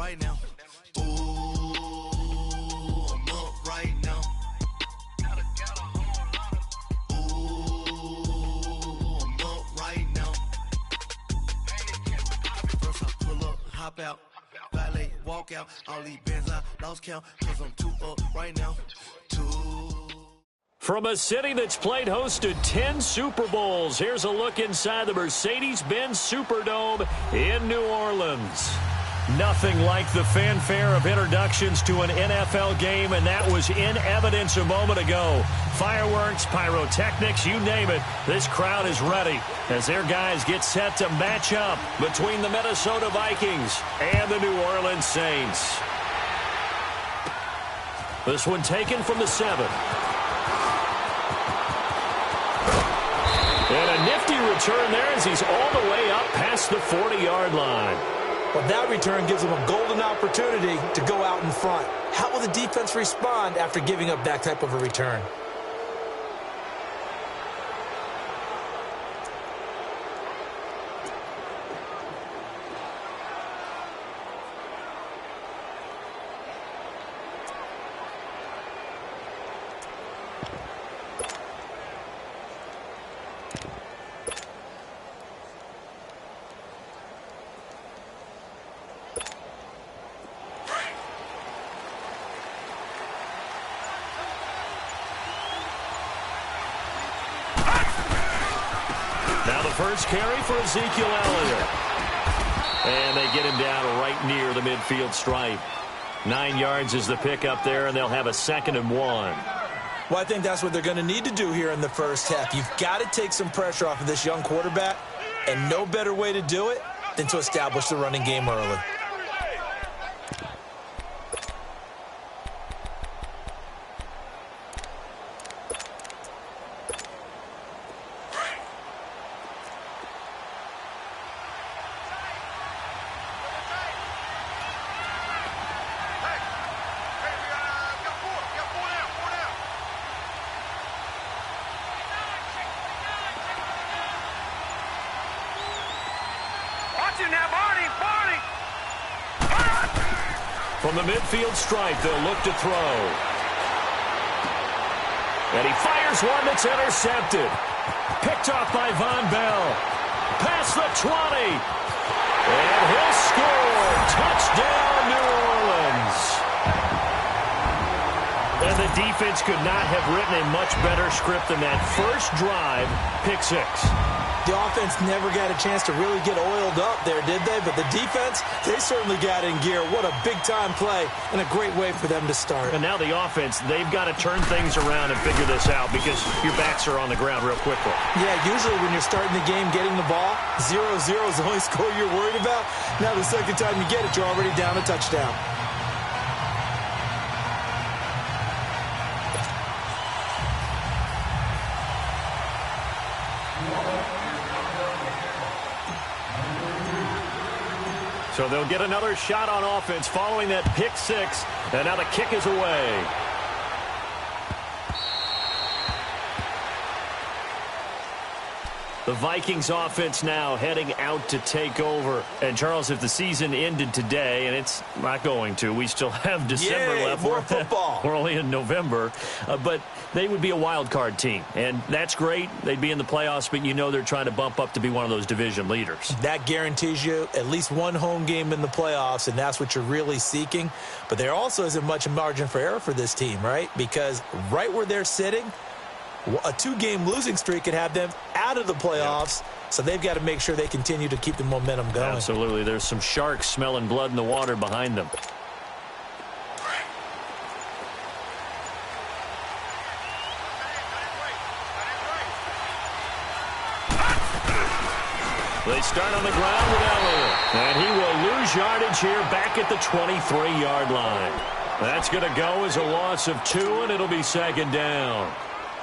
right now. Ooh, I'm up right now. Ooh, I'm up right now. First I pull up, hop out, valet, walk out. All these bands I lost count, cause I'm too up right now. From a city that's played host to 10 Super Bowls, here's a look inside the Mercedes-Benz Superdome in New Orleans. Nothing like the fanfare of introductions to an NFL game, and that was in evidence a moment ago. Fireworks, pyrotechnics, you name it. This crowd is ready as their guys get set to match up between the Minnesota Vikings and the New Orleans Saints. This one taken from the 7. And a nifty return there as he's all the way up past the 40-yard line. Well, that return gives them a golden opportunity to go out in front. How will the defense respond after giving up that type of a return? First carry for Ezekiel Elliott. And they get him down right near the midfield stripe. 9 yards is the pickup there, and they'll have a 2nd and 1. Well, I think that's what they're going to need to do here in the first half. You've got to take some pressure off of this young quarterback, and no better way to do it than to establish the running game early. From the midfield stripe, they'll look to throw. And he fires one that's intercepted. Picked off by Von Bell. Past the 20. And he'll score. Touchdown, New Orleans. And the defense could not have written a much better script than that. First drive, pick 6. The offense never got a chance to really get oiled up there, did they? But the defense, they certainly got in gear. What a big-time play and a great way for them to start. And now the offense, they've got to turn things around and figure this out because your backs are on the ground real quickly. Yeah, usually when you're starting the game, getting the ball, 0-0 is the only score you're worried about. Now the second time you get it, you're already down a touchdown. So they'll get another shot on offense following that pick 6, and now the kick is away. The Vikings offense now heading out to take over. And, Charles, if the season ended today, and it's not going to, we still have December left. More football. We're only in November. But they would be a wild card team. And that's great. They'd be in the playoffs, but you know they're trying to bump up to be one of those division leaders. That guarantees you at least one home game in the playoffs, and that's what you're really seeking. But there also isn't much margin for error for this team, right? Because right where they're sitting, a 2-game losing streak could have them out of the playoffs, so they've got to make sure they continue to keep the momentum going. Absolutely. There's some sharks smelling blood in the water behind them. They start on the ground with Elliott, and he will lose yardage here back at the 23-yard line. That's going to go as a loss of 2, and it'll be 2nd down.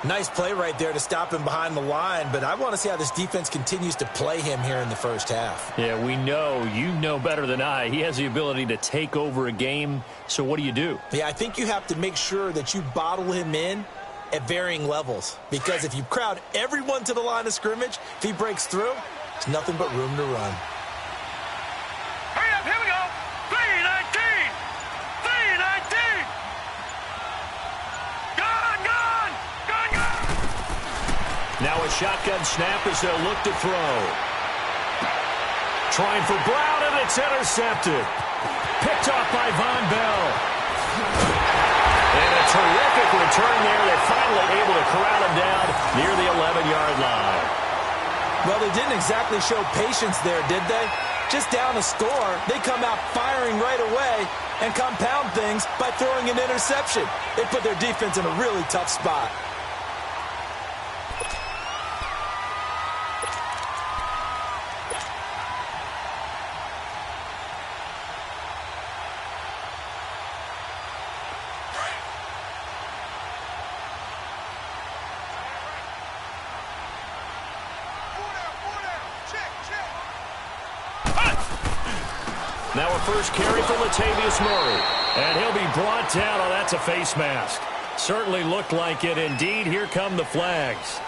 Nice play right there to stop him behind the line, but I want to see how this defense continues to play him here in the first half. Yeah, we know. You know better than I. He has the ability to take over a game, so what do you do? Yeah, I think you have to make sure that you bottle him in at varying levels, because if you crowd everyone to the line of scrimmage, if he breaks through, there's nothing but room to run. Hurry up, here we go. 3-19. shotgun snap as they'll look to throw. Trying for Brown, and it's intercepted. Picked off by Von Bell. And a terrific return there. They're finally able to corral him down near the 11-yard line. Well, they didn't exactly show patience there, did they? Just down a score, they come out firing right away and compound things by throwing an interception. They put their defense in a really tough spot. Now a first carry for Latavius Murray. And he'll be brought down. Oh, that's a face mask. Certainly looked like it. Indeed, here come the flags.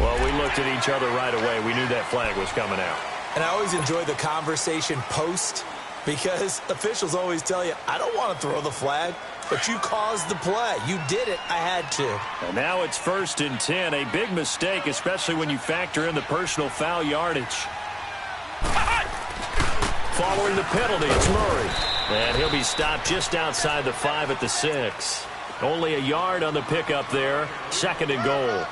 Well, we looked at each other right away. We knew that flag was coming out. And I always enjoy the conversation post because officials always tell you, I don't want to throw the flag, but you caused the play. You did it. I had to. And now it's 1st and 10. A big mistake, especially when you factor in the personal foul yardage. Following the penalty, it's Murray. And he'll be stopped just outside the 5 at the 6. Only a yard on the pickup there. 2nd and goal.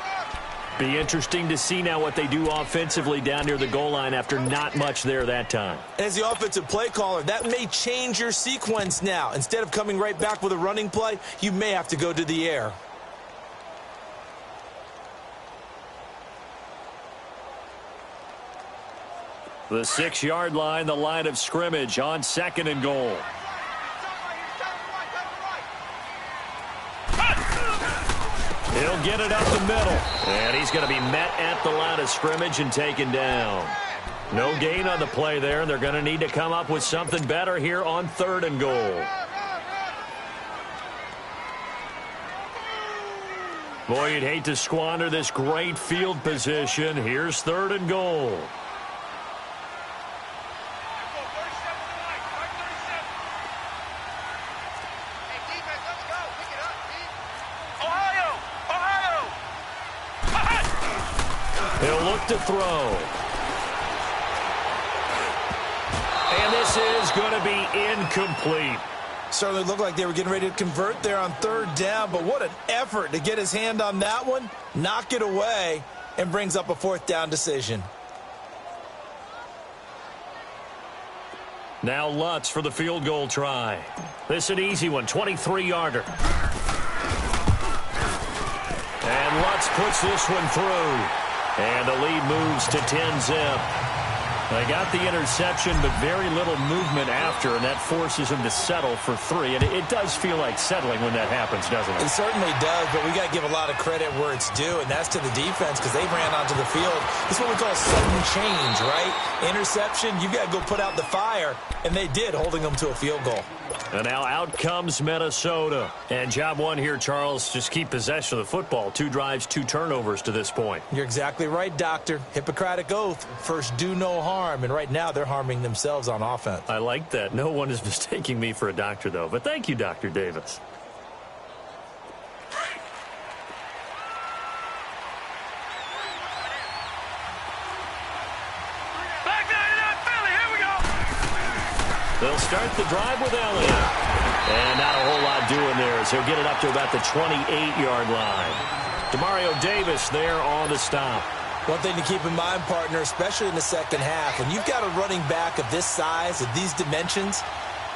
Be interesting to see now what they do offensively down near the goal line after not much there that time. As the offensive play caller, that may change your sequence now. Instead of coming right back with a running play, you may have to go to the air. The 6-yard line, the line of scrimmage on 2nd and goal. He'll get it up the middle. And he's going to be met at the line of scrimmage and taken down. No gain on the play there, and they're going to need to come up with something better here on 3rd and goal. Boy, you'd hate to squander this great field position. Here's 3rd and goal. He'll look to throw. And this is going to be incomplete. Certainly looked like they were getting ready to convert there on 3rd down, but what an effort to get his hand on that one, knock it away, and brings up a 4th down decision. Now Lutz for the field goal try. This an easy one, 23-yarder. And Lutz puts this one through. And the lead moves to 10-zip. They got the interception, but very little movement after, and that forces him to settle for 3. And it does feel like settling when that happens, doesn't it? It certainly does, but we got to give a lot of credit where it's due, and that's to the defense because they ran onto the field. This is what we call sudden change, right? Interception, you got to go put out the fire, and they did, holding them to a field goal. And now out comes Minnesota. And job one here, Charles, just keep possession of the football. 2 drives, 2 turnovers to this point. You're exactly right, Doctor. Hippocratic oath. First, do no harm. And right now, they're harming themselves on offense. I like that. No one is mistaking me for a doctor, though. But thank you, Dr. Davis. They'll start the drive with Elliott. And not a whole lot doing there as he'll get it up to about the 28-yard line. Demario Davis there on the stop. One thing to keep in mind, partner, especially in the second half, when you've got a running back of this size, of these dimensions,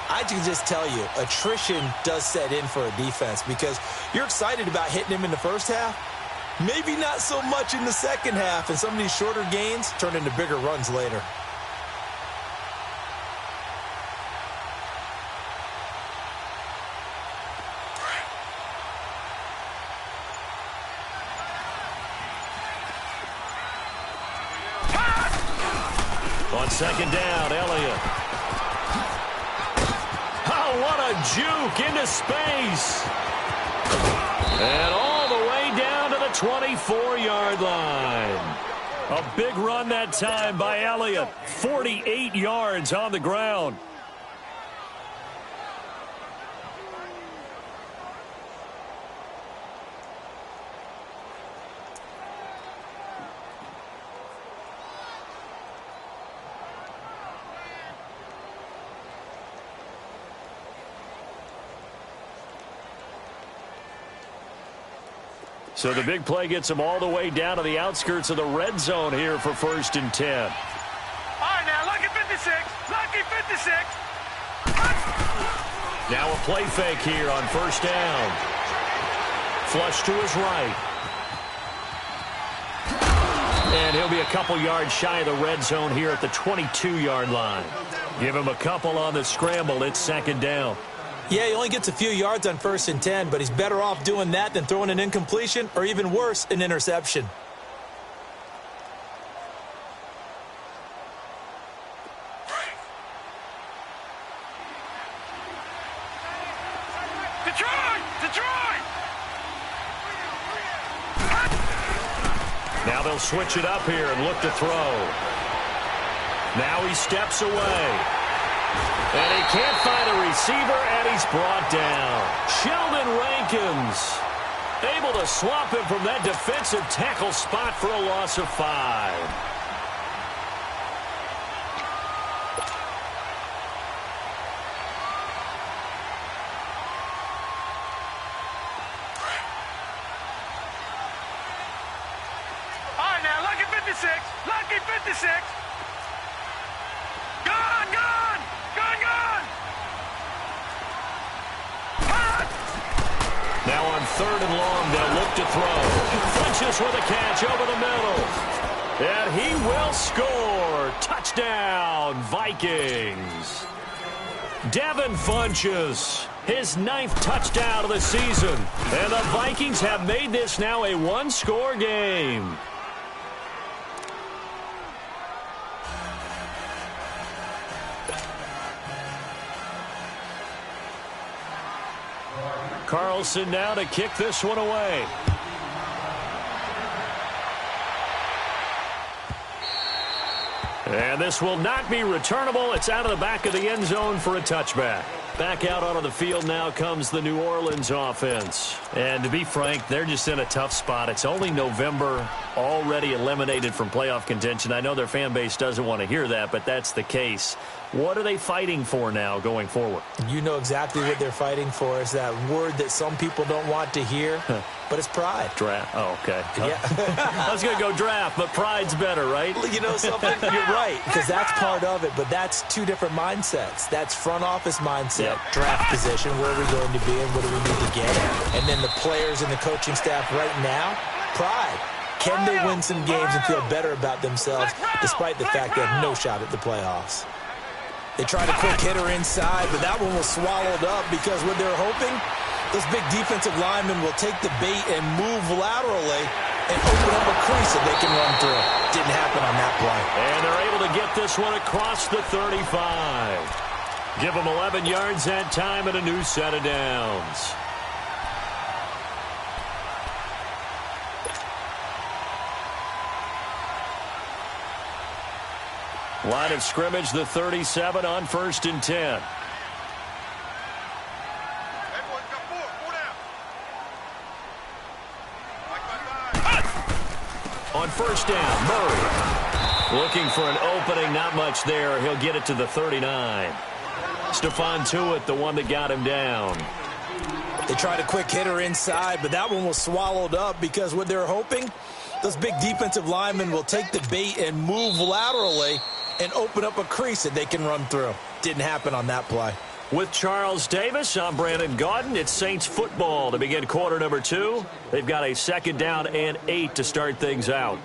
I can just tell you, attrition does set in for a defense because you're excited about hitting him in the first half. Maybe not so much in the second half, and some of these shorter gains turn into bigger runs later. On second down, Elliott. Oh, what a juke into space. And all the way down to the 24-yard line. A big run that time by Elliott. 48 yards on the ground. So the big play gets them all the way down to the outskirts of the red zone here for 1st and 10. All right, now, lucky 56. Lucky 56. Now a play fake here on 1st down. Flush to his right. And he'll be a couple yards shy of the red zone here at the 22-yard line. Give him a couple on the scramble. It's 2nd down. Yeah, he only gets a few yards on 1st and 10, but he's better off doing that than throwing an incompletion or even worse, an interception. Now they'll switch it up here and look to throw. Now he steps away. And he can't find a receiver, and he's brought down. Sheldon Rankins able to swap him from that defensive tackle spot for a loss of 5. Lucky 56. Gone, gone, gone, gone. Now on 3rd and long, they'll look to throw. Funches with a catch over the middle. And he will score. Touchdown, Vikings. Devin Funches, his 9th touchdown of the season. And the Vikings have made this now a one-score game. Carlson now to kick this one away. And this will not be returnable. It's out of the back of the end zone for a touchback. Back out onto the field now comes the New Orleans offense. And to be frank, they're just in a tough spot. It's only November, already eliminated from playoff contention. I know their fan base doesn't want to hear that, but that's the case. What are they fighting for now going forward? You know exactly what they're fighting for. Is that word that some people don't want to hear, but it's pride. Draft. Oh, okay. Yeah. I was going to go draft, but pride's better, right? You know something? You're right, because that's part of it, but that's two different mindsets. That's front office mindset, draft position, where are we going to be and what do we need to get? And then the players and the coaching staff right now, pride. Can they win some games and feel better about themselves despite the fact they have no shot at the playoffs? They tried a quick hitter inside, but that one was swallowed up because what they're hoping, those big defensive linemen will take the bait and move laterally and open up a crease that they can run through. Didn't happen on that play. And they're able to get this one across the 35. Give them 11 yards that time and a new set of downs. Line of scrimmage, the 37 on 1st and 10. On 1st down, Murray looking for an opening, not much there. He'll get it to the 39. Stephon Tuitt, the one that got him down. They tried a quick hitter inside, but that one was swallowed up because what they're hoping, those big defensive linemen will take the bait and move laterally and open up a crease that they can run through. Didn't happen on that play. With Charles Davis, I'm Brandon Gaudin. It's Saints football to begin quarter number 2. They've got a 2nd down and 8 to start things out.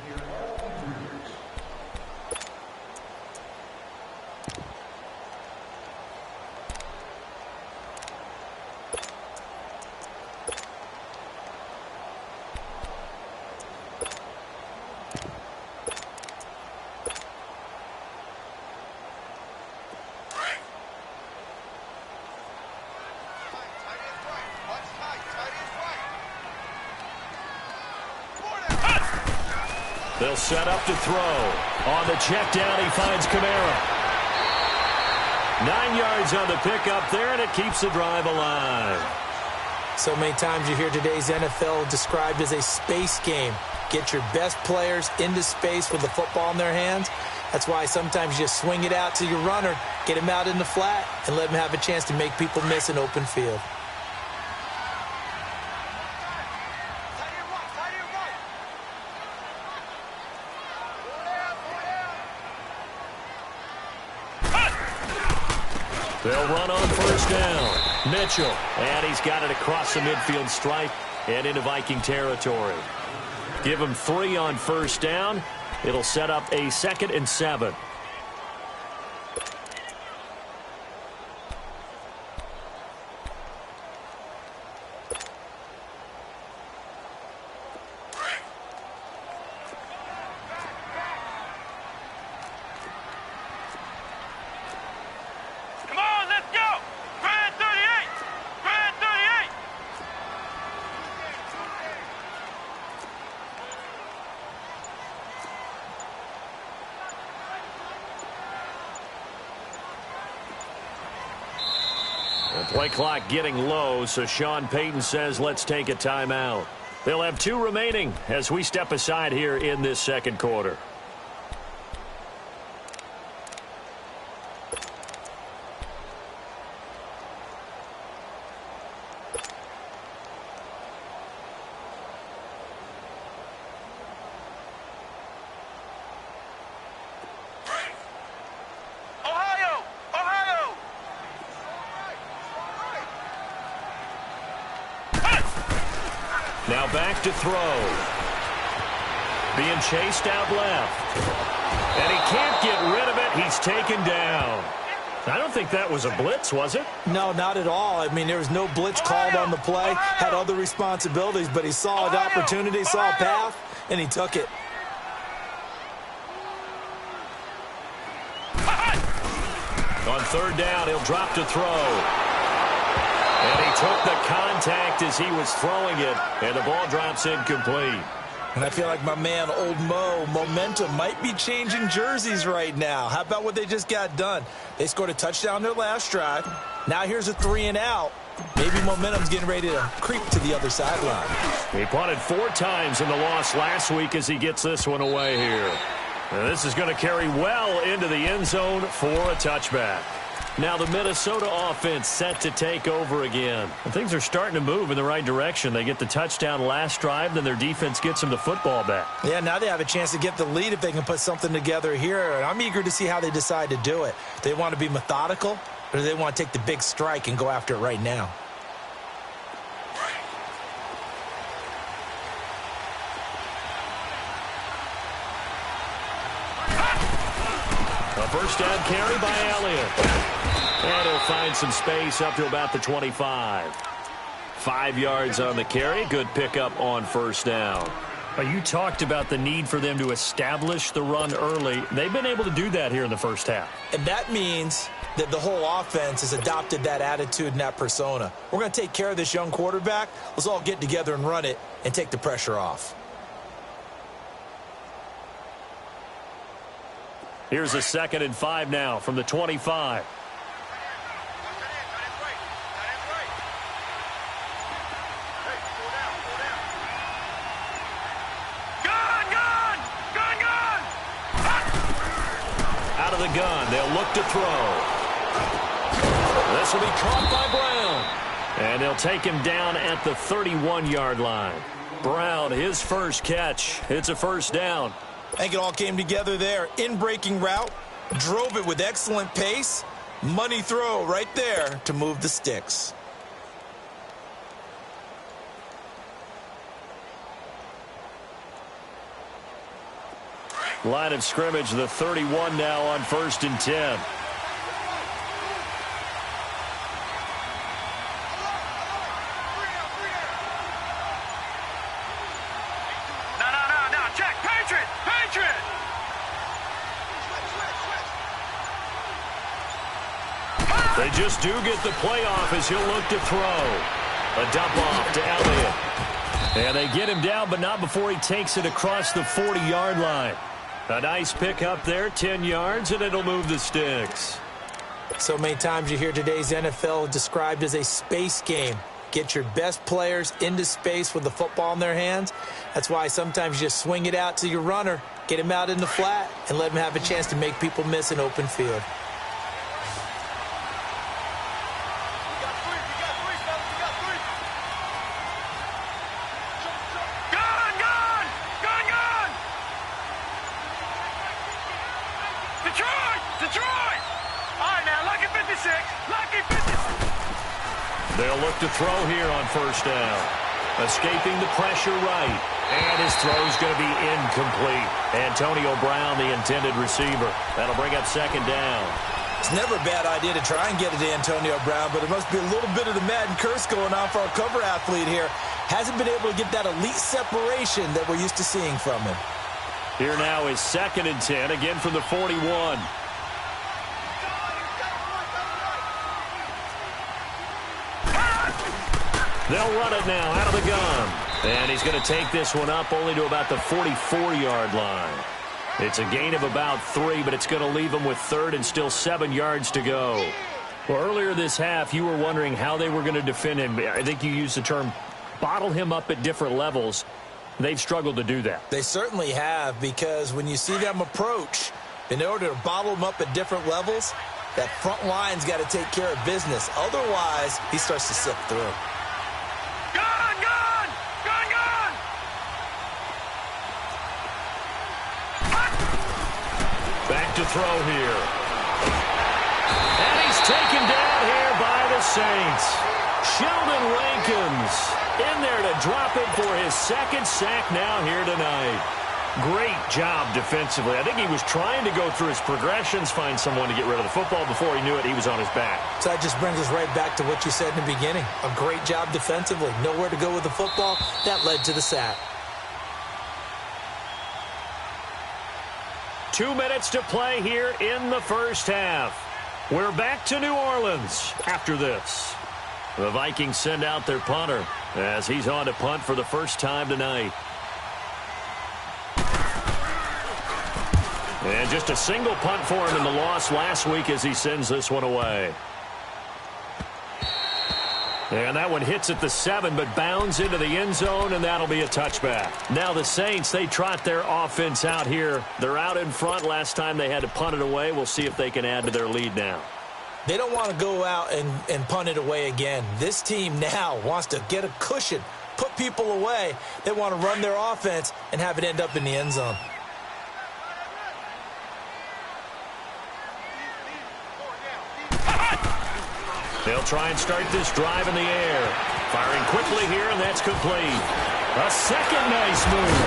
They'll set up to throw. On the check down, he finds Kamara. 9 yards on the pickup there, and it keeps the drive alive. So many times you hear today's NFL described as a space game. Get your best players into space with the football in their hands. That's why sometimes you just swing it out to your runner, get him out in the flat, and let him have a chance to make people miss an open field. They'll run on first down. Mitchell, and he's got it across the midfield stripe and into Viking territory. Give him 3 on first down. It'll set up a 2nd and 7. Play clock getting low, so Sean Payton says let's take a timeout. They'll have 2 remaining as we step aside here in this second quarter. Now back to throw. Being chased out left. And he can't get rid of it. He's taken down. I don't think that was a blitz, was it? No, not at all. I mean, there was no blitz called on the play. Had other responsibilities, but he saw an opportunity, saw a path, and he took it. On third down, he'll drop to throw. And he took the contact as he was throwing it, and the ball drops incomplete. And I feel like my man, Old Mo, momentum might be changing jerseys right now. How about what they just got done? They scored a touchdown their last drive. Now here's a 3 and out. Maybe momentum's getting ready to creep to the other sideline. He punted 4 times in the loss last week as he gets this one away here. And this is going to carry well into the end zone for a touchback. Now the Minnesota offense set to take over again. And things are starting to move in the right direction. They get the touchdown last drive, then their defense gets them the football back. Yeah, now they have a chance to get the lead if they can put something together here. And I'm eager to see how they decide to do it. They want to be methodical, or do they want to take the big strike and go after it right now? A first down carry by Elliott. And he'll find some space up to about the 25. 5 yards on the carry. Good pickup on first down. You talked about the need for them to establish the run early. They've been able to do that here in the first half. And that means that the whole offense has adopted that attitude and that persona. We're going to take care of this young quarterback. Let's all get together and run it and take the pressure off. Here's a 2nd and 5 now from the 25. Out of the gun, they'll look to throw. This will be caught by Brown. And they'll take him down at the 31-yard line. Brown, his first catch. It's a first down. I think it all came together there. In-breaking route, drove it with excellent pace. Money throw right there to move the sticks. Line of scrimmage, the 31 now on 1st and 10. They just do get the playoff as he'll look to throw. A dump off to Elliott. And they get him down, but not before he takes it across the 40-yard line. A nice pick up there, 10 yards, and it'll move the sticks. So many times you hear today's NFL described as a space game. Get your best players into space with the football in their hands. That's why sometimes you just swing it out to your runner, get him out in the flat, and let him have a chance to make people miss an open field. Detroit! All right, now, look at 56. 56. Lucky 56. They'll look to throw here on first down. Escaping the pressure right. And his throw's going to be incomplete. Antonio Brown, the intended receiver. That'll bring up second down. It's never a bad idea to try and get it to Antonio Brown, but it must be a little bit of the Madden curse going on for our cover athlete here. Hasn't been able to get that elite separation that we're used to seeing from him. Here now is 2nd and 10, again from the 41. They'll run it now out of the gun. And he's going to take this one up only to about the 44-yard line. It's a gain of about 3, but it's going to leave him with 3rd and still 7 yards to go. Well, earlier this half, you were wondering how they were going to defend him. I think you used the term bottle him up at different levels. They've struggled to do that. They certainly have, because when you see them approach, in order to bottle him up at different levels, that front line's got to take care of business. Otherwise, he starts to slip through. Back to throw here. And he's taken down here by the Saints. Sheldon Rankins in there to drop it for his 2nd sack now here tonight. Great job defensively. I think he was trying to go through his progressions, find someone to get rid of the football. Before he knew it, he was on his back. So that just brings us right back to what you said in the beginning. A great job defensively. Nowhere to go with the football. That led to the sack. 2 minutes to play here in the first half. We're back to New Orleans after this. The Vikings send out their punter as he's on to punt for the first time tonight. And just a single punt for him in the loss last week as he sends this one away. And that one hits at the 7, but bounds into the end zone, and that'll be a touchback. Now the Saints, they trot their offense out here. They're out in front. Last time they had to punt it away. We'll see if they can add to their lead now. They don't want to go out and punt it away again. This team now wants to get a cushion, put people away. They want to run their offense and have it end up in the end zone. They'll try and start this drive in the air. Firing quickly here, and that's complete. A second nice move.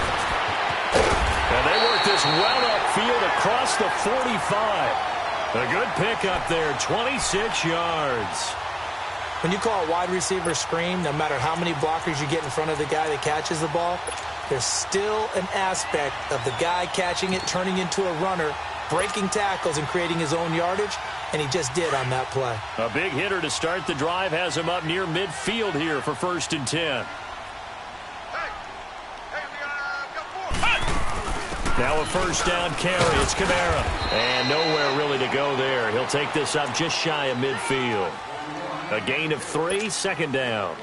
And they work this well upfield across the 45. A good pickup there, 26 yards. When you call a wide receiver screen, no matter how many blockers you get in front of the guy that catches the ball, there's still an aspect of the guy catching it, turning into a runner, breaking tackles and creating his own yardage, and he just did on that play. A big hitter to start the drive has him up near midfield here for 1st and 10. Now a first down carry. It's Kamara. And nowhere really to go there. He'll take this up just shy of midfield. A gain of 3, 2nd down.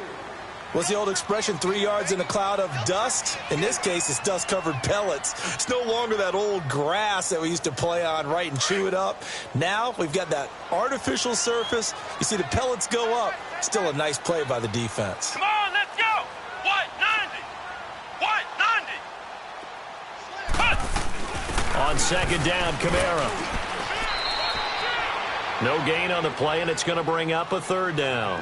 What's the old expression, 3 yards in a cloud of dust? In this case, it's dust-covered pellets. It's no longer that old grass that we used to play on, right, and chew it up. Now we've got that artificial surface. You see the pellets go up. Still a nice play by the defense. Come on, let's go. What? 90. What? 90. On 2nd down, Kamara. No gain on the play, and it's going to bring up a 3rd down.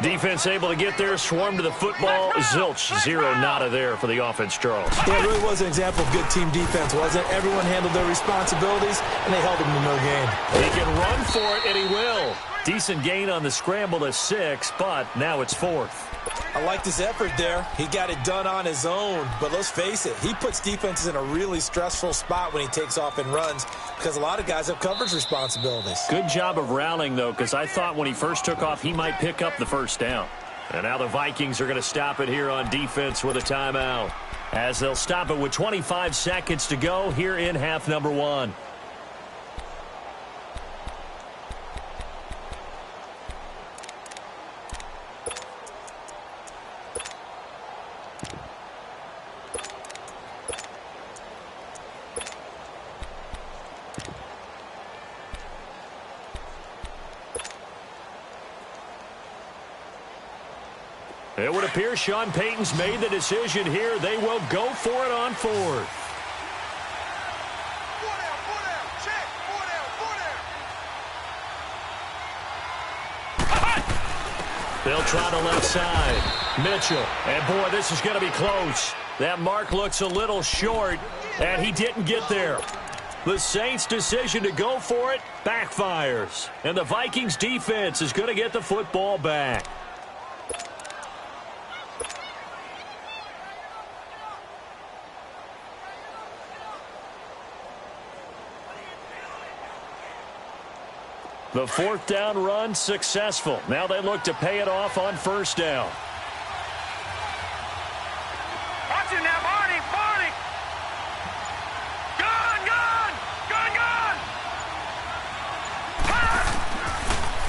Defense able to get there, swarm to the football. Zilch, 0, nada there for the offense, Charles. Yeah, it really was an example of good team defense, wasn't it? Everyone handled their responsibilities, and they held them to no gain. He can run for it, and he will. Decent gain on the scramble to 6, but now it's 4th. I like this effort there. He got it done on his own, but let's face it, he puts defenses in a really stressful spot when he takes off and runs because a lot of guys have coverage responsibilities. Good job of rallying, though, because I thought when he first took off, he might pick up the first down. And now the Vikings are going to stop it here on defense with a timeout, as they'll stop it with 25 seconds to go here in half number 1. It would appear Sean Payton's made the decision here. They will go for it on 4th. They'll try the left side. Mitchell. And, boy, this is going to be close. That mark looks a little short, and he didn't get there. The Saints' decision to go for it backfires. And the Vikings' defense is going to get the football back. The fourth down run successful. Now they look to pay it off on first down. Watch it now, Barney, Barney. Gun, gun, gun, gun.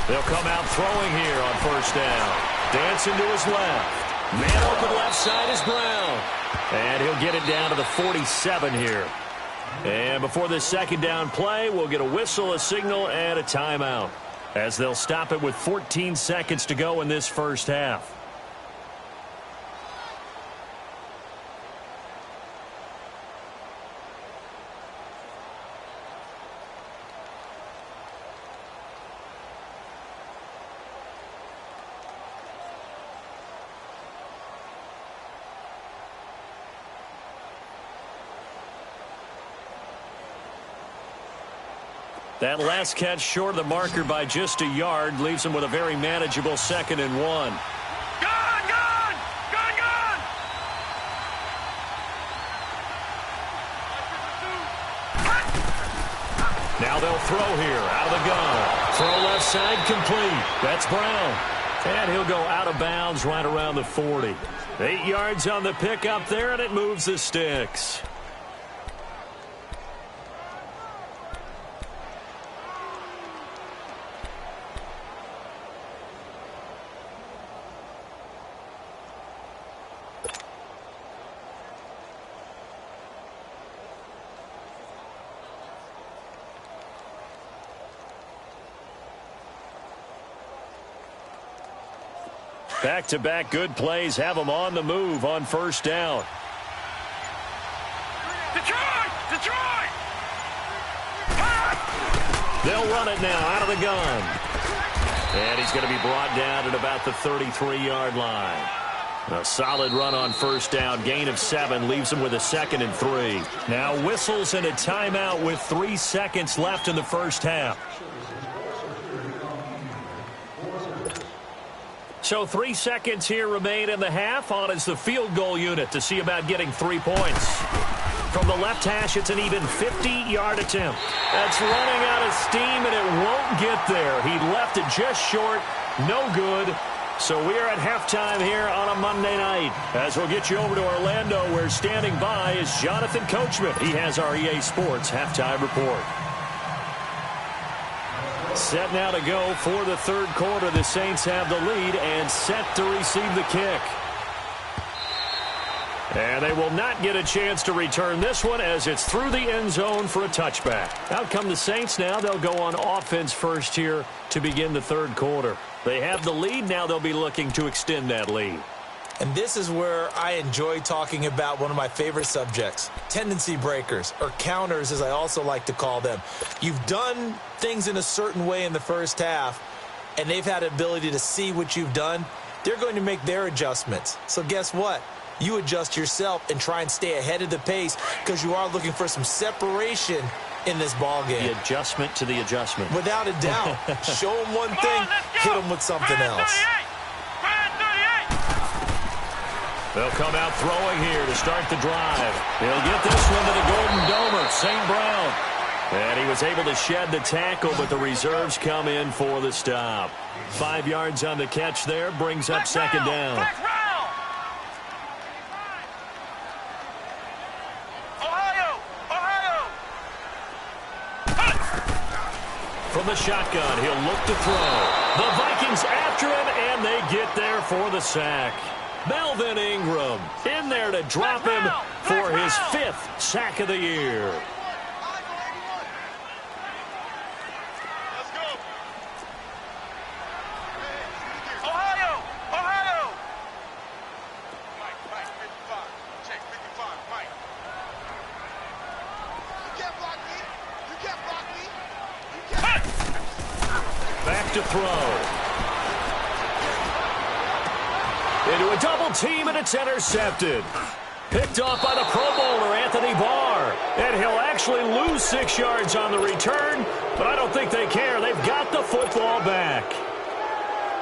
They'll come out throwing here on first down. Dancing to his left. Man open left side is Brown. And he'll get it down to the 47 here. And before this second down play, we'll get a whistle, a signal, and a timeout, as they'll stop it with 14 seconds to go in this first half. That last catch short of the marker by just a yard leaves him with a very manageable 2nd and 1. Gun, gun, gun, gun. Now they'll throw here out of the gun. Throw left side complete. That's Brown. And he'll go out of bounds right around the 40. 8 yards on the pickup there, and it moves the sticks. Back-to-back good plays have them on the move on first down. Detroit, Detroit. They'll run it now out of the gun. And he's going to be brought down at about the 33-yard line. A solid run on first down. Gain of 7 leaves him with a 2nd and 3. Now whistles and a timeout with 3 seconds left in the first half. So 3 seconds here remain in the half. On is the field goal unit to see about getting 3 points. From the left hash, it's an even 50-yard attempt. That's running out of steam, and it won't get there. He left it just short. No good. So we're at halftime here on a Monday night. As we'll get you over to Orlando, where standing by is Jonathan Coachman. He has our EA Sports halftime report. Set now to go for the third quarter. The Saints have the lead and set to receive the kick. And they will not get a chance to return this one as it's through the end zone for a touchback. Out come the Saints now. They'll go on offense first here to begin the third quarter. They have the lead. Now they'll be looking to extend that lead. And this is where I enjoy talking about one of my favorite subjects, tendency breakers, or counters as I also like to call them. You've done things in a certain way in the first half, and they've had the ability to see what you've done. They're going to make their adjustments. So guess what? You adjust yourself and try and stay ahead of the pace because you are looking for some separation in this ball game. The adjustment to the adjustment. Without a doubt. Show them one thing, hit them with something else. They'll come out throwing here to start the drive. He'll get this one to the Golden Domer, St. Brown. And he was able to shed the tackle, but the reserves come in for the stop. 5 yards on the catch there, brings up second down. Ohio, Ohio. From the shotgun, he'll look to throw. The Vikings after him, and they get there for the sack. Melvin Ingram in there to drop him for his 5th sack of the year. Let's go. Ohio, Ohio. Mike, 55. Check 55, Mike. You can't block me. You can't block me. You can't. Back to throw. into a double team, and it's intercepted. Picked off by the Pro Bowler, Anthony Barr. And he'll actually lose 6 yards on the return, but I don't think they care. They've got the football back.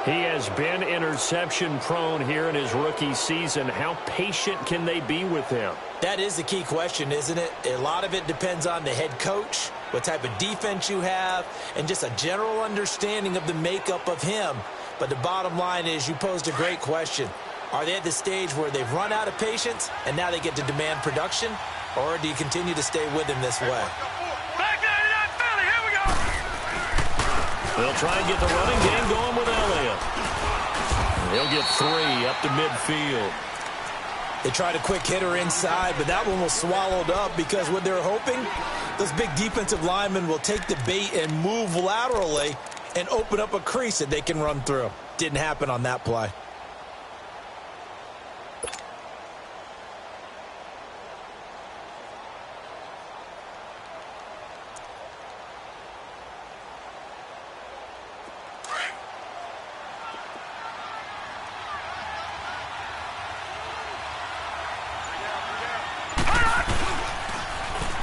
He has been interception-prone here in his rookie season. How patient can they be with him? That is the key question, isn't it? A lot of it depends on the head coach, what type of defense you have, and just a general understanding of the makeup of him. But the bottom line is you posed a great question. Are they at the stage where they've run out of patience and now they get to demand production? Or do you continue to stay with him this way? Back 99 Philly, here we go. They'll try and get the running game going with Elliott. He'll get 3 up to midfield. They tried a quick hitter inside, but that one was swallowed up because what they're hoping, those big defensive linemen will take the bait and move laterally and open up a crease that they can run through. Didn't happen on that play.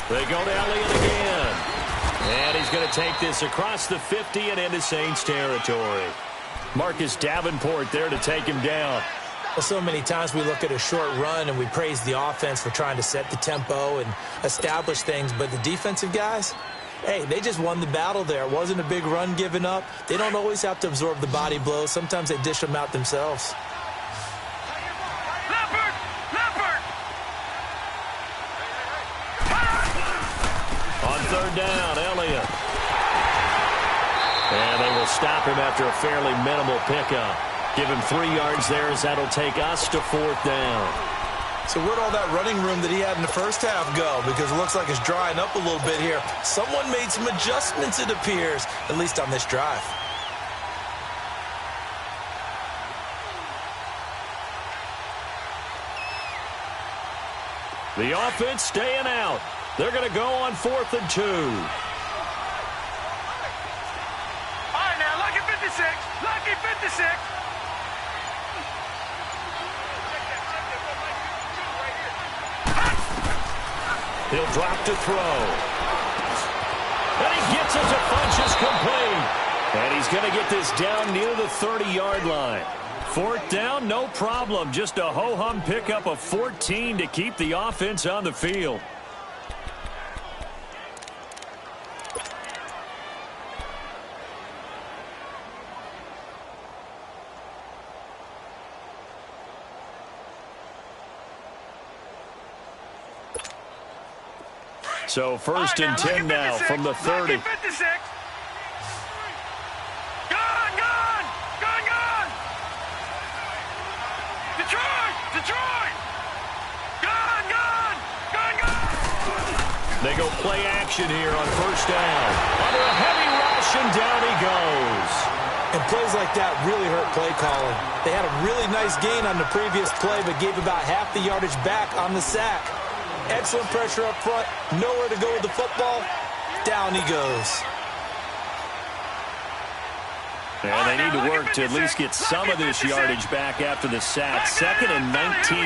They go to Elliott again. And he's going to take this across the 50 and into Saints territory. Marcus Davenport there to take him down. Well, so many times we look at a short run and we praise the offense for trying to set the tempo and establish things. But the defensive guys, hey, they just won the battle there. It wasn't a big run given up. They don't always have to absorb the body blows. Sometimes they dish them out themselves. Third down, Elliott. And they will stop him after a fairly minimal pickup. Give him 3 yards there as that'll take us to 4th down. So where'd all that running room that he had in the first half go? Because it looks like it's drying up a little bit here. Someone made some adjustments, it appears, at least on this drive. The offense staying out. They're going to go on 4th and 2. All right, now, lucky 56. Lucky 56. He'll drop to throw. And he gets it to Funchess complete. And he's going to get this down near the 30-yard line. 4th down, no problem. Just a ho-hum pickup of 14 to keep the offense on the field. So 1st and 10 now from the 30. Gone, gone, gone, gone. Detroit, Detroit. Gone, gone, gone, gone. They go play action here on 1st down. Under a heavy rush, and down he goes. And plays like that really hurt play calling. They had a really nice gain on the previous play, but gave about half the yardage back on the sack. Excellent pressure up front. Nowhere to go with the football. Down he goes. And they need to work to at least get some of this yardage back after the sack. 2nd and 19.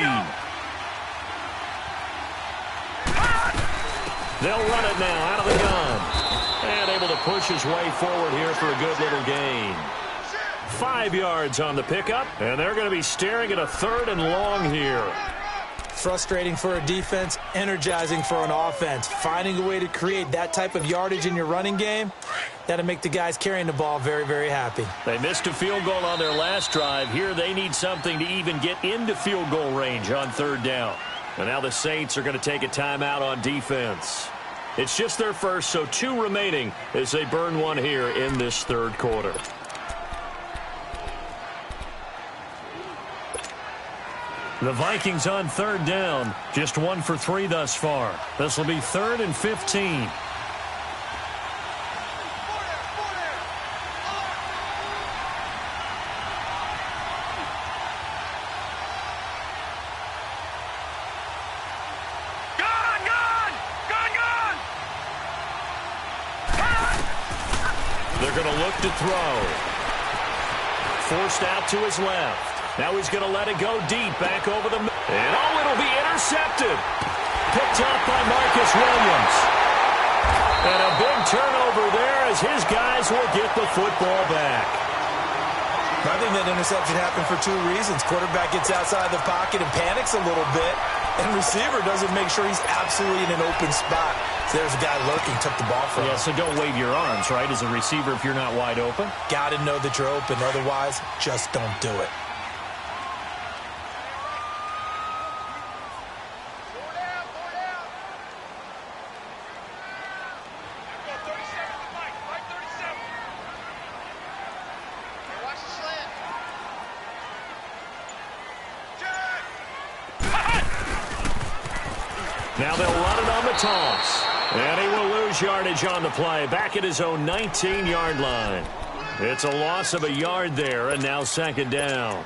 They'll run it now out of the gun. And able to push his way forward here for a good little gain. 5 yards on the pickup. And they're going to be staring at a 3rd and long here. Frustrating for a defense, energizing for an offense. Finding a way to create that type of yardage in your running game, that'll make the guys carrying the ball very, very happy. They missed a field goal on their last drive. Here they need something to even get into field goal range on 3rd down. And now the Saints are going to take a timeout on defense. It's just their first, so 2 remaining as they burn one here in this 3rd quarter. The Vikings on 3rd down. Just 1 for 3 thus far. This will be 3rd and 15. They're going to look to throw. Forced out to his left. Now he's going to let it go deep, back over the middle. And it'll be intercepted. Picked up by Marcus Williams. And a big turnover there as his guys will get the football back. I think that interception happened for two reasons. Quarterback gets outside the pocket and panics a little bit, and receiver doesn't make sure he's absolutely in an open spot. So there's a guy lurking, took the ball from him. Yeah, so don't wave your arms, right, as a receiver if you're not wide open. Got to know that you're open. Otherwise, just don't do it. Now they'll run it on the toss. And he will lose yardage on the play, back at his own 19-yard line. It's a loss of a yard there, and now second down.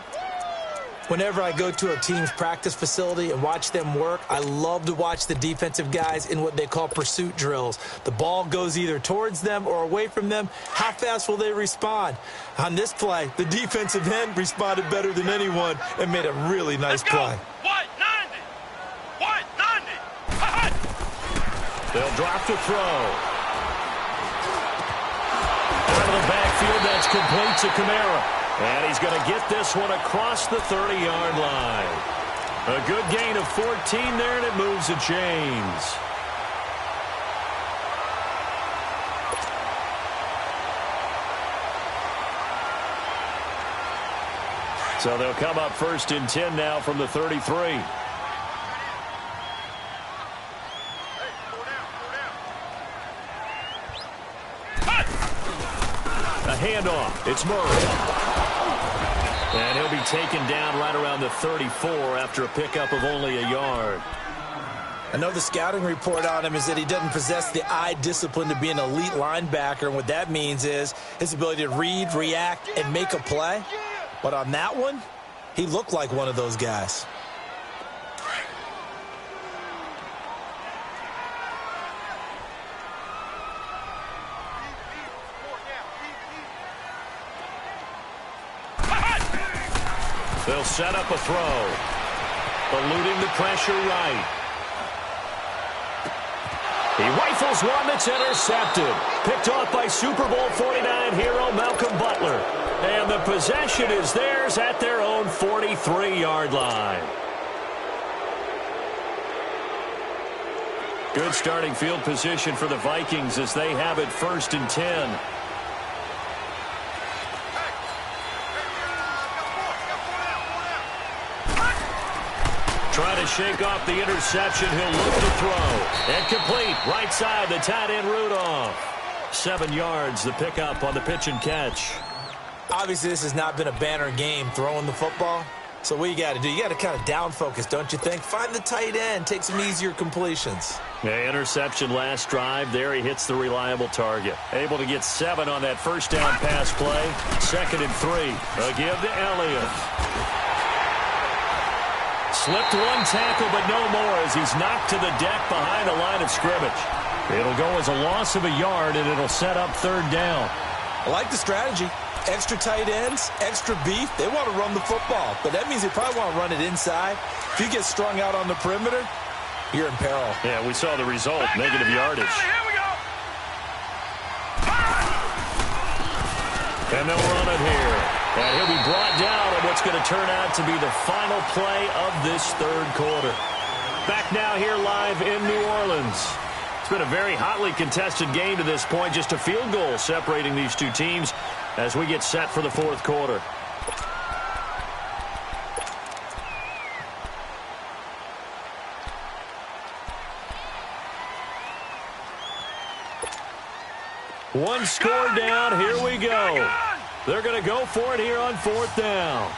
Whenever I go to a team's practice facility and watch them work, I love to watch the defensive guys in what they call pursuit drills. The ball goes either towards them or away from them. How fast will they respond? On this play, the defensive end responded better than anyone and made a really nice play. They'll drop to throw. Out of the backfield, that's complete to Kamara. And he's going to get this one across the 30-yard line. A good gain of 14 there, and it moves the chains. So they'll come up 1st and 10 now from the 33. Handoff. It's Murray. And he'll be taken down right around the 34 after a pickup of only a yard. I know the scouting report on him is that he doesn't possess the eye discipline to be an elite linebacker. And what that means is his ability to read, react, and make a play. But on that one, he looked like one of those guys. They'll set up a throw. Eluding the pressure right. He rifles one that's intercepted. Picked off by Super Bowl 49 hero Malcolm Butler. And the possession is theirs at their own 43-yard line. Good starting field position for the Vikings as they have it 1st and 10. Trying to shake off the interception. He'll look to throw. And complete. Right side, the tight end Rudolph. 7 yards, the pickup on the pitch and catch. Obviously, this has not been a banner game throwing the football. So what you got to do, you got to kind of down focus, don't you think? Find the tight end. Take some easier completions. Yeah, interception last drive. There he hits the reliable target. Able to get 7 on that first down pass play. 2nd and 3. A give to Elliott. Slipped one tackle, but no more as he's knocked to the deck behind the line of scrimmage. It'll go as a loss of a yard, and it'll set up 3rd down. I like the strategy. Extra tight ends, extra beef. They want to run the football, but that means they probably want to run it inside. If you get strung out on the perimeter, you're in peril. Yeah, we saw the result, negative yardage. Here we go. And they'll run it here. And he'll be brought down on what's going to turn out to be the final play of this 3rd quarter. Back now here live in New Orleans. It's been a very hotly contested game to this point. Just a field goal separating these two teams as we get set for the 4th quarter. One score down. Here we go. They're going to go for it here on 4th down.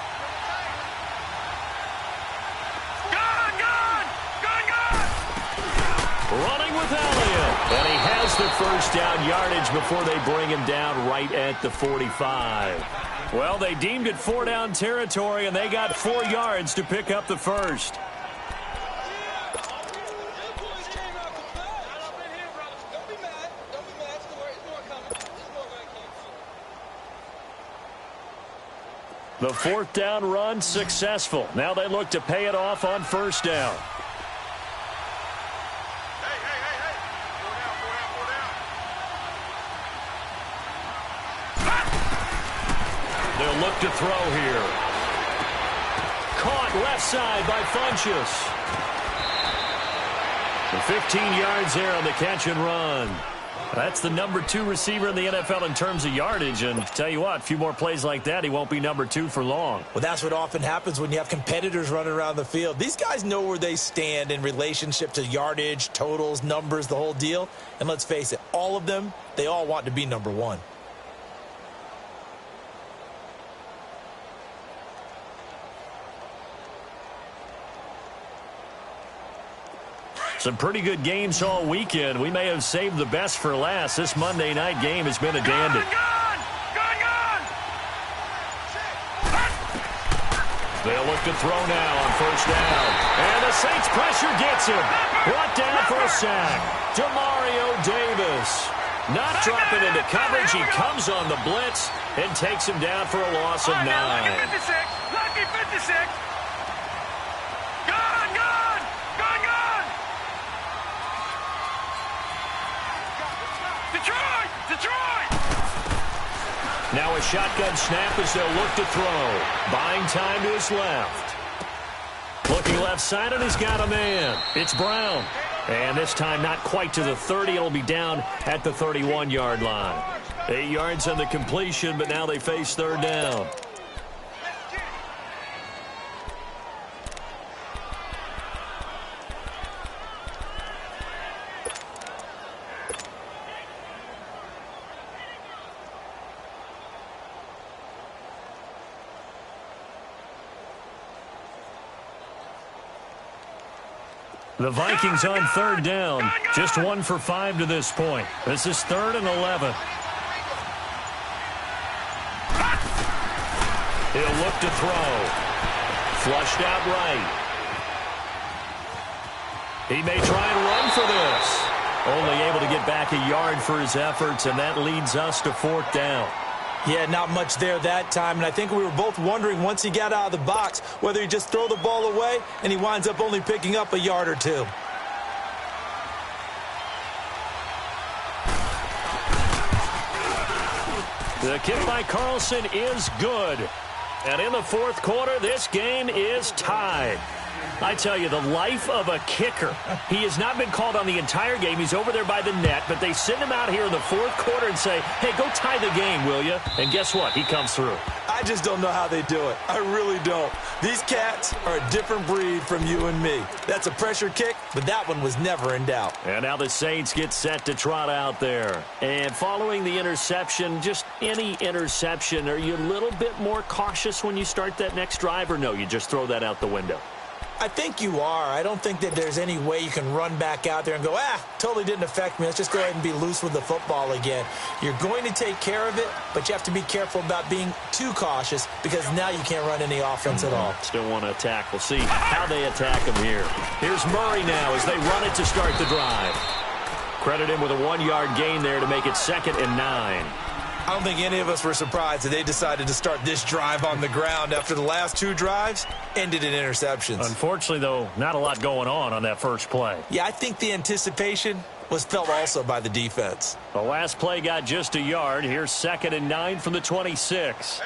Running with Elliott. And he has the first down yardage before they bring him down right at the 45. Well, they deemed it 4-down territory, and they got 4 yards to pick up the first. The fourth down run successful. Now they look to pay it off on first down. They'll look to throw here. Caught left side by Funchess. 15 yards there on the catch and run. That's the number 2 receiver in the NFL in terms of yardage. And tell you what, a few more plays like that, he won't be number 2 for long. Well, that's what often happens when you have competitors running around the field. These guys know where they stand in relationship to yardage, totals, numbers, the whole deal. And let's face it, all of them, they all want to be number 1. Some pretty good games all weekend. We may have saved the best for last. This Monday night game has been a dandy. They'll look to throw now on first down. And the Saints pressure gets him. Brought down for a sack. Demario Davis. Not dropping into coverage. He comes on the blitz and takes him down for a loss of 9. Lucky 56. Lucky 56. Detroit! Now a shotgun snap as they'll look to throw. Buying time to his left. Looking left side, and he's got a man. It's Brown. And this time not quite to the 30. It'll be down at the 31-yard line. 8 yards on the completion, but now they face third down. The Vikings on third down, just 1 for 5 to this point. This is 3rd and 11. He'll look to throw. Flushed out right. He may try and run for this. Only able to get back a yard for his efforts, and that leads us to 4th down. Yeah, not much there that time, and I think we were both wondering once he got out of the box whether he'd just throw the ball away, and he winds up only picking up a yard or 2. The kick by Carlson is good. And in the 4th quarter, this game is tied. I tell you, the life of a kicker. He has not been called on the entire game. He's over there by the net, but they send him out here in the 4th quarter and say, hey, go tie the game, will you? And guess what? He comes through. I just don't know how they do it. I really don't. These cats are a different breed from you and me. That's a pressure kick, but that one was never in doubt. And now the Saints get set to trot out there. And following the interception, just any interception, are you a little bit more cautious when you start that next drive, or no, you just throw that out the window? I think you are. I don't think that there's any way you can run back out there and go, totally didn't affect me. Let's just go ahead and be loose with the football again. You're going to take care of it, but you have to be careful about being too cautious because now you can't run any offense at all. Still want to attack. We'll see how they attack him here. Here's Murray now as they run it to start the drive. Credit him with a 1-yard gain there to make it 2nd and 9. I don't think any of us were surprised that they decided to start this drive on the ground after the last 2 drives ended in interceptions. Unfortunately, though, not a lot going on that first play. Yeah, I think the anticipation was felt also by the defense. The last play got just a yard. Here's 2nd and 9 from the 26.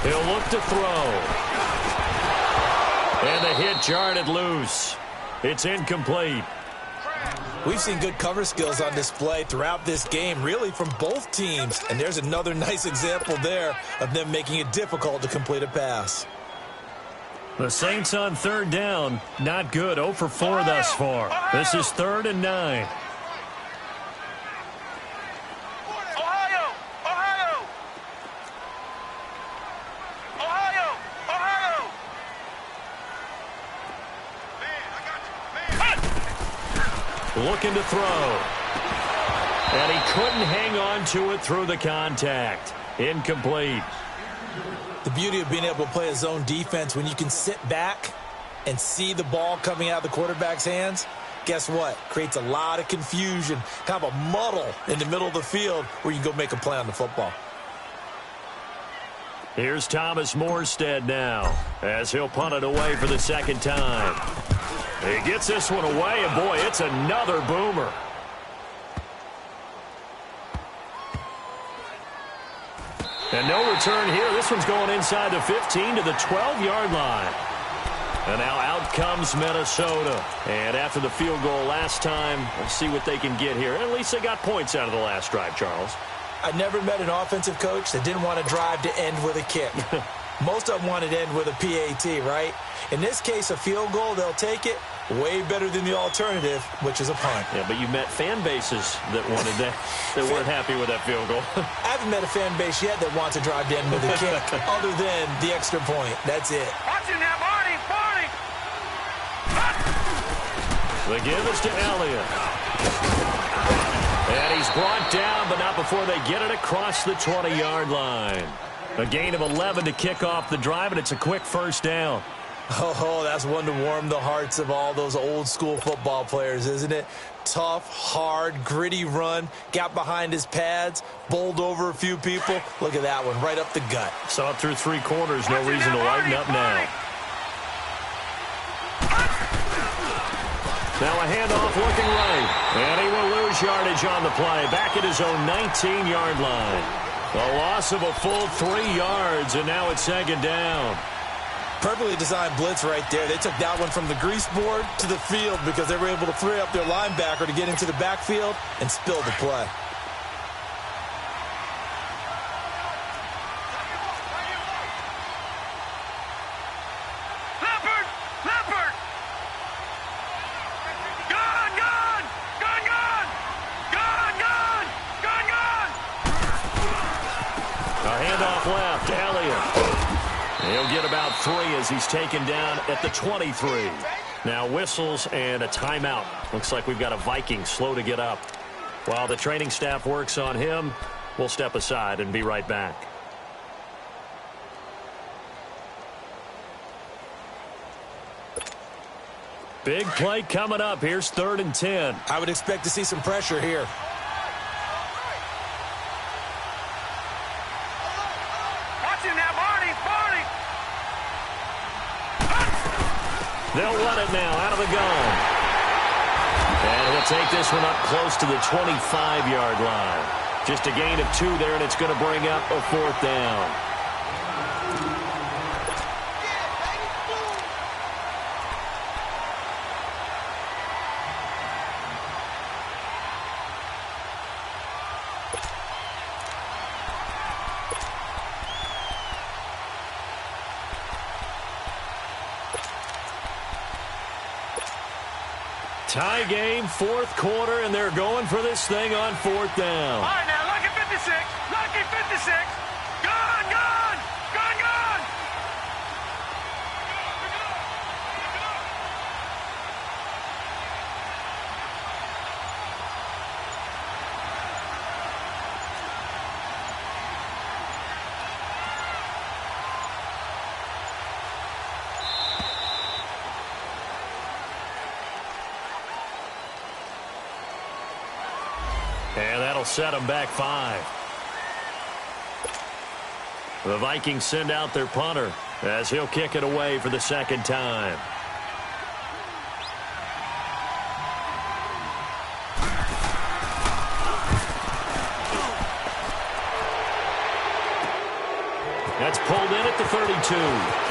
He'll look to throw. And the hit jarred it loose. It's incomplete. We've seen good cover skills on display throughout this game, really from both teams. And there's another nice example there of them making it difficult to complete a pass. The Saints on third down, not good. 0 for 4 thus far. This is 3rd and 9. Looking to throw. And he couldn't hang on to it through the contact. Incomplete. The beauty of being able to play a zone defense when you can sit back and see the ball coming out of the quarterback's hands, guess what? Creates a lot of confusion, kind of a muddle in the middle of the field where you go make a play on the football. Here's Thomas Morstead now as he'll punt it away for the second time. He gets this one away, and boy, it's another boomer. And no return here. This one's going inside the 15 to the 12-yard line. And now out comes Minnesota. And after the field goal last time, we'll see what they can get here. At least they got points out of the last drive, Charles. I never met an offensive coach that didn't want to drive to end with a kick. Most of them wanted to end with a PAT, right? In this case, a field goal, they'll take it. Way better than the alternative, which is a punt. Yeah, but you met fan bases that wanted that, that weren't happy with that field goal. I haven't met a fan base yet that wants to drive to end with a kick other than the extra point. That's it. Watching that, Barney! The give is to Elliott. And he's brought down, but not before they get it across the 20-yard line. A gain of 11 to kick off the drive, and it's a quick first down. Oh, that's one to warm the hearts of all those old-school football players, isn't it? Tough, hard, gritty run, got behind his pads, bowled over a few people. Look at that one, right up the gut. Saw it through three quarters, no reason to lighten up now. Now a handoff looking right, and he will lose yardage on the play, back at his own 19-yard line. A loss of a full 3 yards, and now it's second down. Perfectly designed blitz right there. They took that one from the grease board to the field because they were able to free up their linebacker to get into the backfield and spill the play. Leopard! Gun! A handoff left, Elliott. He'll get about 3 as he's taken down at the 23. Now whistles and a timeout. Looks like we've got a Viking slow to get up. While the training staff works on him, we'll step aside and be right back. Big play coming up. Here's 3rd and 10. I would expect to see some pressure here. Watching that, Barney! They'll run it now out of the gun. And he'll take this one up close to the 25-yard line. Just a gain of 2 there, and it's going to bring up a 4th down. Tie game, 4th quarter, and they're going for this thing on 4th down. All right, now, lucky 56! Lucky 56! Gun! And that'll set them back 5. The Vikings send out their punter as he'll kick it away for the second time. That's pulled in at the 32.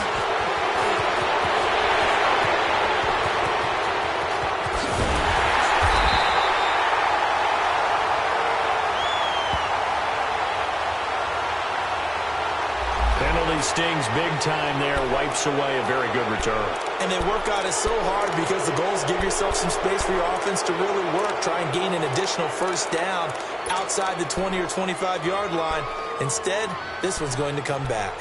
Stings big time there, wipes away a very good return. And they work on it so hard because the goal is give yourself some space for your offense to really work. Try and gain an additional first down outside the 20 or 25-yard line. Instead, this one's going to come back.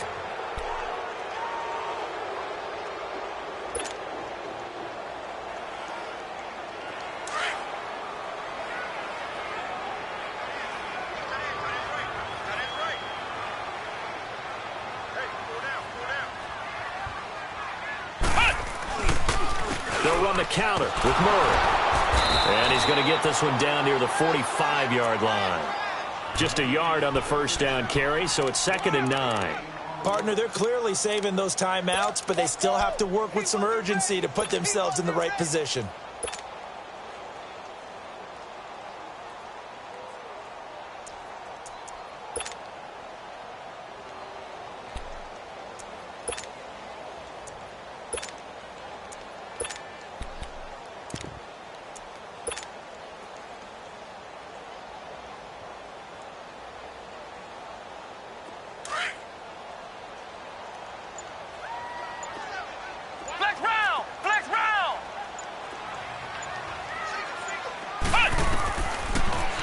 They'll run the counter with Murray. And he's going to get this one down near the 45-yard line. Just a yard on the first down carry, so it's 2nd and 9. Partner, they're clearly saving those timeouts, but they still have to work with some urgency to put themselves in the right position.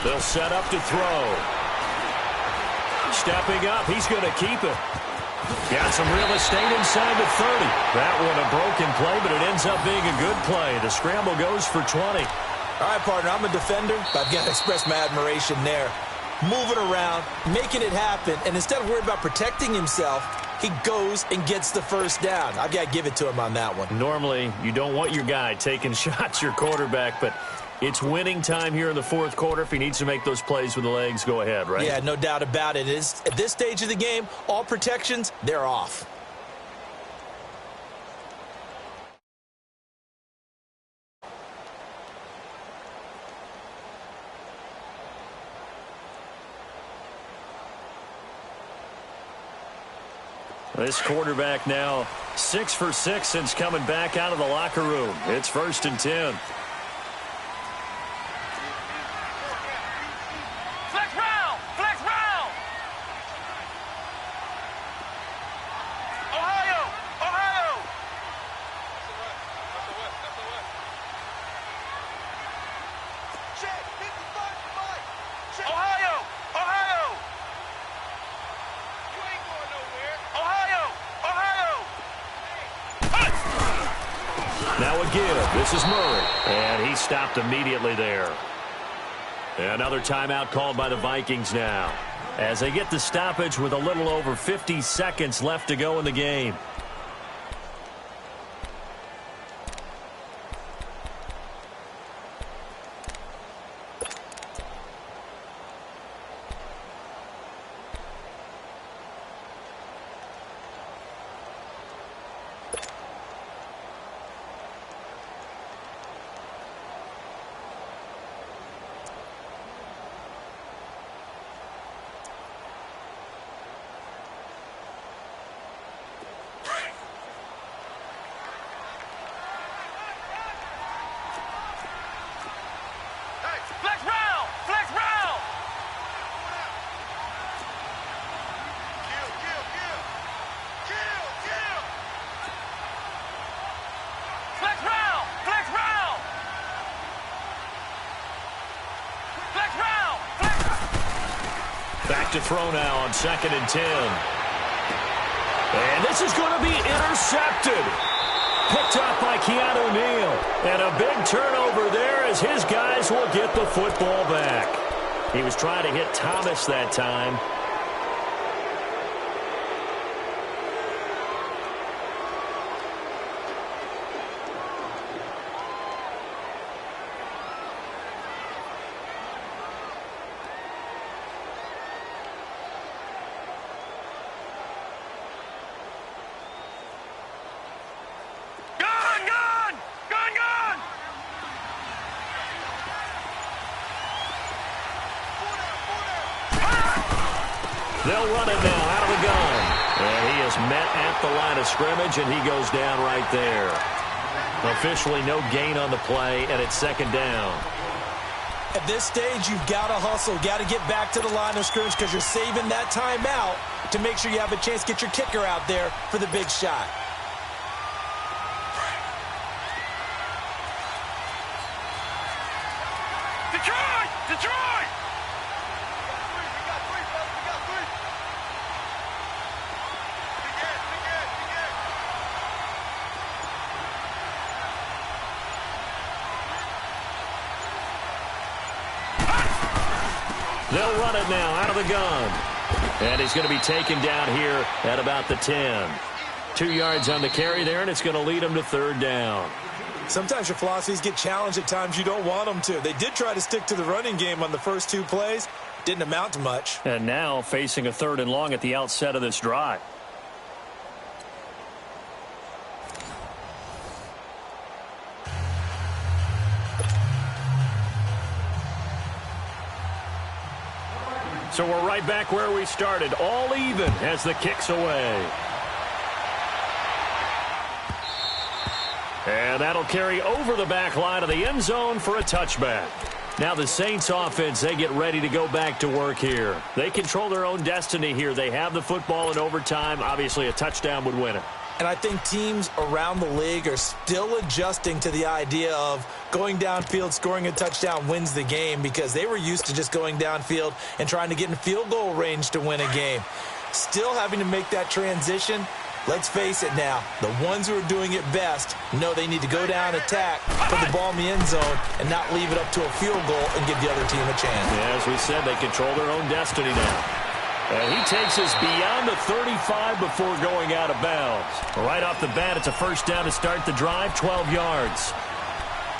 They'll set up to throw. Stepping up, he's going to keep it. Got some real estate inside the 30. That one a broken play, but it ends up being a good play. The scramble goes for 20. All right, partner, I'm a defender, but I've got to express my admiration there. Moving around, making it happen, and instead of worried about protecting himself, he goes and gets the first down. I've got to give it to him on that one. Normally, you don't want your guy taking shots, your quarterback, but it's winning time here in the fourth quarter. If he needs to make those plays with the legs, go ahead, right? Yeah, no doubt about it. At this stage of the game, all protections, they're off. This quarterback now 6 for 6 since coming back out of the locker room. It's 1st and 10. Now a give. This is Murray. And he stopped immediately there. Another timeout called by the Vikings now, as they get the stoppage with a little over 50 seconds left to go in the game. Back to throw now on 2nd and 10. And this is going to be intercepted. Picked up by Keanu Neal. And a big turnover there as his guys will get the football back. He was trying to hit Thomas that time. They'll run it now out of the gun. And he is met at the line of scrimmage, and he goes down right there. Officially no gain on the play, and it's 2nd down. At this stage, you've got to hustle, got to get back to the line of scrimmage because you're saving that timeout to make sure you have a chance to get your kicker out there for the big shot. Detroit! Detroit! They'll run it now out of the gun. And he's going to be taken down here at about the 10. 2 yards on the carry there, and it's going to lead him to 3rd down. Sometimes your philosophies get challenged at times you don't want them to. They did try to stick to the running game on the first 2 plays. Didn't amount to much. And now facing a 3rd and long at the outset of this drive. So we're right back where we started, all even as the kick's away. And that'll carry over the back line of the end zone for a touchback. Now the Saints offense, they get ready to go back to work here. They control their own destiny here. They have the football in overtime. Obviously, a touchdown would win it. And I think teams around the league are still adjusting to the idea of going downfield, scoring a touchdown wins the game, because they were used to just going downfield and trying to get in field goal range to win a game. Still having to make that transition. Let's face it now, the ones who are doing it best know they need to go down, attack, put the ball in the end zone, and not leave it up to a field goal and give the other team a chance. Yeah, as we said, they control their own destiny now. And he takes us beyond the 35 before going out of bounds. Right off the bat, it's a first down to start the drive, 12 yards.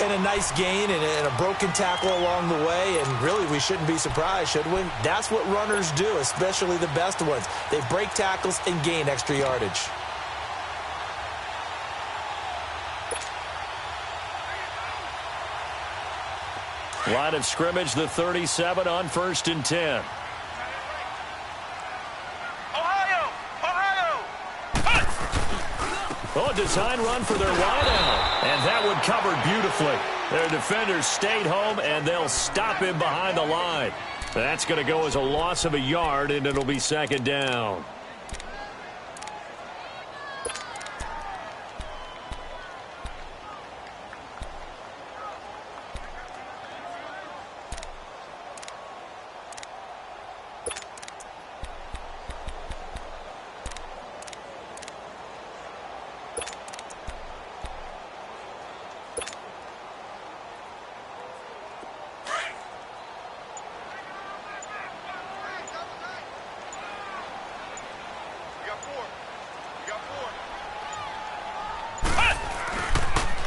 And a nice gain and a broken tackle along the way, and really we shouldn't be surprised, should we? That's what runners do, especially the best ones. They break tackles and gain extra yardage. Line of scrimmage, the 37 on 1st and 10. Oh, design run for their wideout. And that one covered beautifully. Their defenders stayed home, and they'll stop him behind the line. That's going to go as a loss of a yard, and it'll be 2nd down.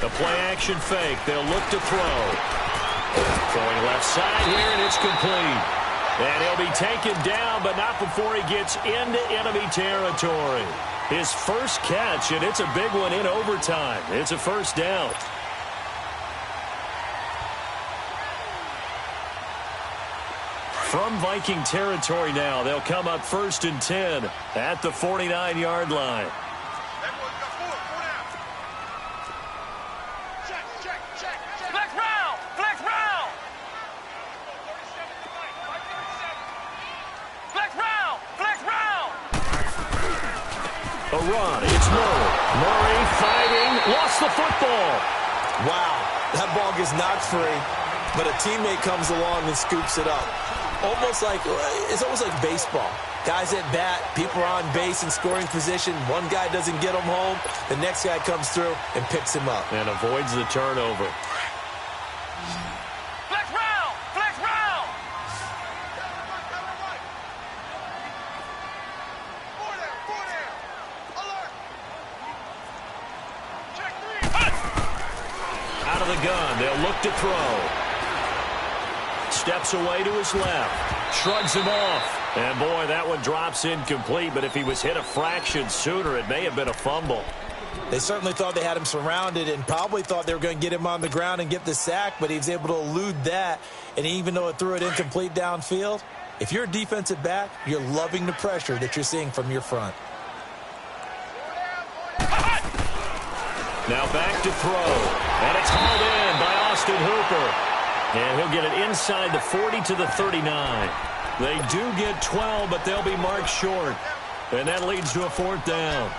The play-action fake. They'll look to throw. Throwing left side here, and it's complete. And he'll be taken down, but not before he gets into enemy territory. His first catch, and it's a big one in overtime. It's a first down. From Viking territory now, they'll come up 1st and 10 at the 49-yard line. A run. It's Murray. Murray fighting. Lost the football. Wow. That ball gets knocked free, but a teammate comes along and scoops it up. It's almost like baseball. Guys at bat, people are on base in scoring position. One guy doesn't get him home. The next guy comes through and picks him up. And avoids the turnover. Gun. They'll look to throw. Steps away to his left. Shrugs him off. And boy, that one drops incomplete, but if he was hit a fraction sooner, it may have been a fumble. They certainly thought they had him surrounded and probably thought they were going to get him on the ground and get the sack, but he was able to elude that. And even though it threw it incomplete downfield, if you're a defensive back, you're loving the pressure that you're seeing from your front. Now back to throw. And it's hauled in by Austin Hooper. And he'll get it inside the 40 to the 39. They do get 12, but they'll be marked short. And that leads to a 4th down.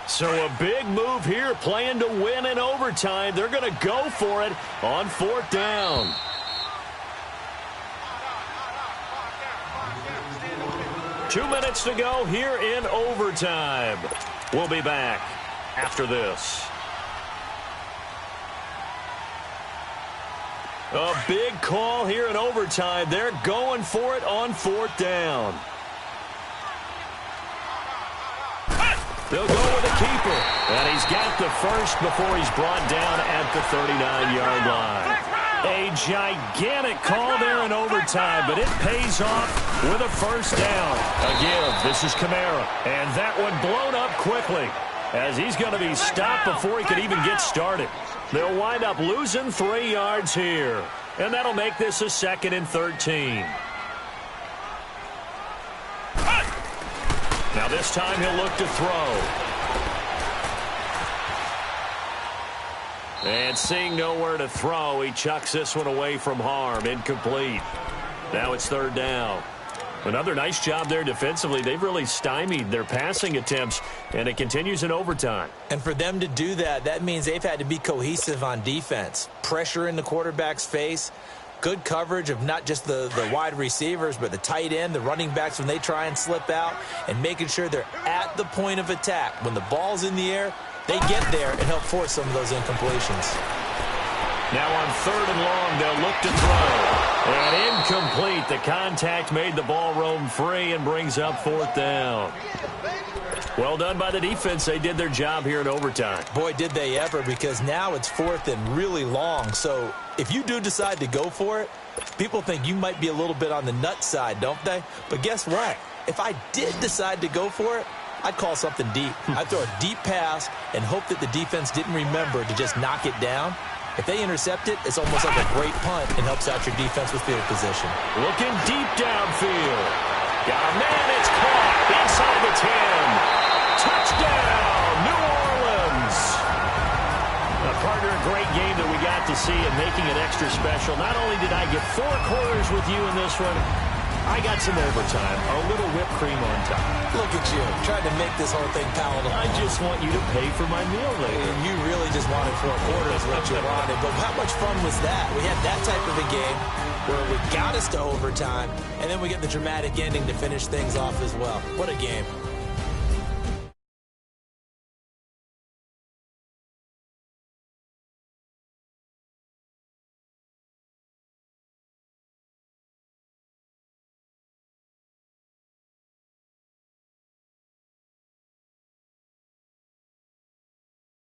So a big move here, playing to win in overtime. They're going to go for it on 4th down. Two minutes to go here in overtime. We'll be back after this. A big call here in overtime. They're going for it on 4th down. They'll go with the keeper. And he's got the first before he's brought down at the 39-yard line. A gigantic call there in overtime, but it pays off with a first down. Again, this is Kamara. And that one blown up quickly as he's going to be stopped before he could even get started. They'll wind up losing 3 yards here. And that'll make this a 2nd and 13. Now this time he'll look to throw. And seeing nowhere to throw, he chucks this one away from harm. Incomplete. Now it's 3rd down. Another nice job there defensively. They've really stymied their passing attempts, and it continues in overtime. And for them to do that, that means they've had to be cohesive on defense. Pressure in the quarterback's face. Good coverage of not just the wide receivers, but the tight end, the running backs when they try and slip out, and making sure they're at the point of attack. When the ball's in the air, they get there and help force some of those incompletions. Now on 3rd and long, they'll look to throw. And incomplete. The contact made the ball roam free and brings up 4th down. Well done by the defense. They did their job here in overtime. Boy, did they ever, because now it's 4th and really long. So if you do decide to go for it, people think you might be a little bit on the nut side, don't they? But guess what? If I did decide to go for it, I'd call something deep. I'd throw a deep pass and hope that the defense didn't remember to just knock it down. If they intercept it, it's almost like a great punt and helps out your defense with field position. Looking deep downfield. Got a man, it's caught inside the 10. Touchdown, New Orleans. Partner, a great game that we got to see and making it extra special. Not only did I get 4 quarters with you in this one, I got some overtime, a little whipped cream on top. Look at you, trying to make this whole thing palatable. I just want you to pay for my meal later. And you really just wanted 4 quarters, what you wanted. But how much fun was that? We had that type of a game where we got us to overtime, and then we get the dramatic ending to finish things off as well. What a game.